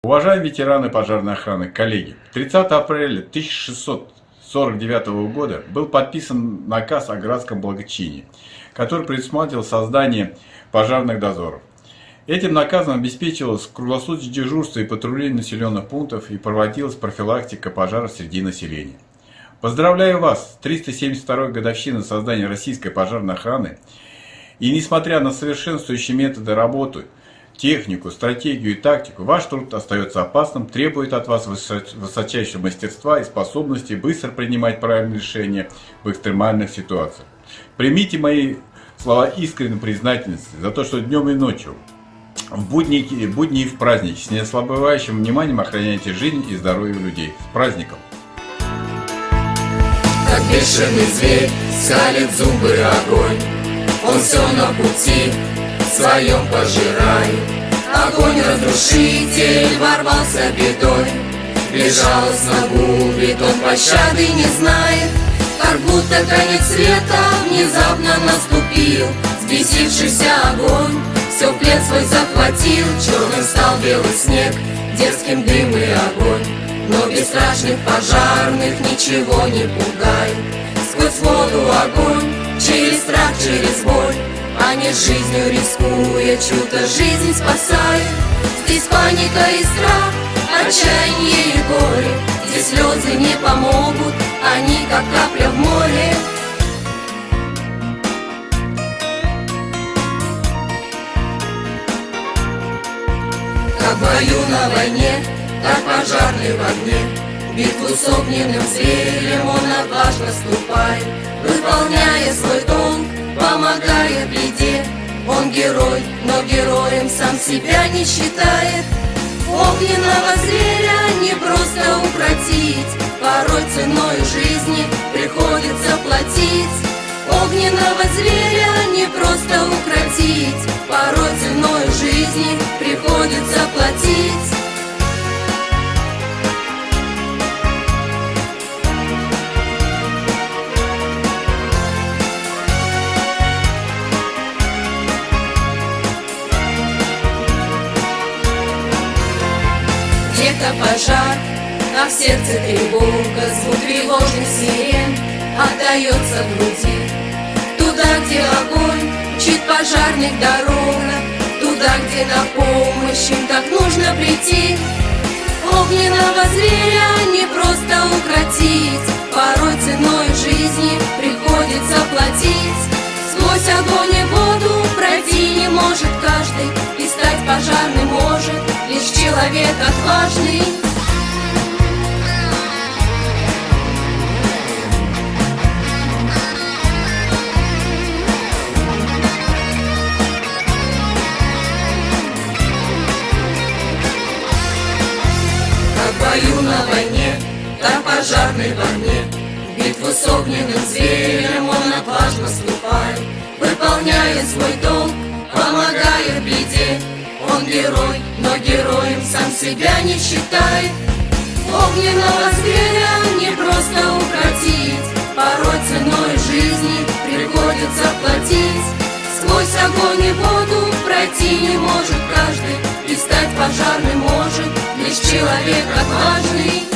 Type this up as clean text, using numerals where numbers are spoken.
Уважаемые ветераны пожарной охраны, коллеги, 30 апреля 1649 года был подписан наказ о градском благочинии, который предусматривал создание пожарных дозоров. Этим наказом обеспечивалось круглосуточное дежурство и патрулирование населенных пунктов и проводилась профилактика пожаров среди населения. Поздравляю вас с 372-й годовщиной создания российской пожарной охраны. И несмотря на совершенствующие методы работы, технику, стратегию и тактику, ваш труд остается опасным, требует от вас высочайшего мастерства и способности быстро принимать правильные решения в экстремальных ситуациях. Примите мои слова искренней признательности за то, что днем и ночью, в будни и в праздники, с неослабевающим вниманием охраняете жизнь и здоровье людей. С праздником! Как бешеный зверь скалит зубы огонь, он все на пути своем пожирает. Огонь разрушитель ворвался бедой, безжалостно губит, он пощады не знает. Как будто конец света внезапно наступил, взбесившийся огонь все в плен свой захватил. Черным стал белый снег, дерзким дым и огонь, но бесстрашных пожарных ничего не пугает. Сквозь воду огонь, через страх, через боль, они жизнью рискуя, чью-то жизнь спасают. Здесь паника и страх, отчаяние и горе, здесь слезы не помогут, они как капля в море. Как в бою на войне, как пожарный в огне, битву с огненным зверем он отважно ступает, выполняя свой долг, помогая в беде. Он герой, но героем сам себя не считает. Огненного зверя не просто укротить, порой ценой жизни приходится платить. Огненного зверя не просто укротить, порой ценой жизни приходится платить. Где-то пожар, а в сердце тревога, звук тревожных сирен отдается в груди. Туда, где огонь, мчит пожарных дорога, туда, где на помощь им так нужно прийти. Огненного зверя не просто укротить, порой ценой жизни приходится платить. Сквозь огонь и воду пройти не может каждый, и стать пожарным может лишь человек отважный. Как в бою на войне, как пожарный в огне, в битву с огненным зверем он отважно ступает, выполняя свой долг, помогая в беде. Он герой, но героем сам себя не считает. Огненного зверя не просто укротить, порой ценой жизни приходится платить. Сквозь огонь и воду пройти не может каждый, и стать пожарным может лишь человек отважный.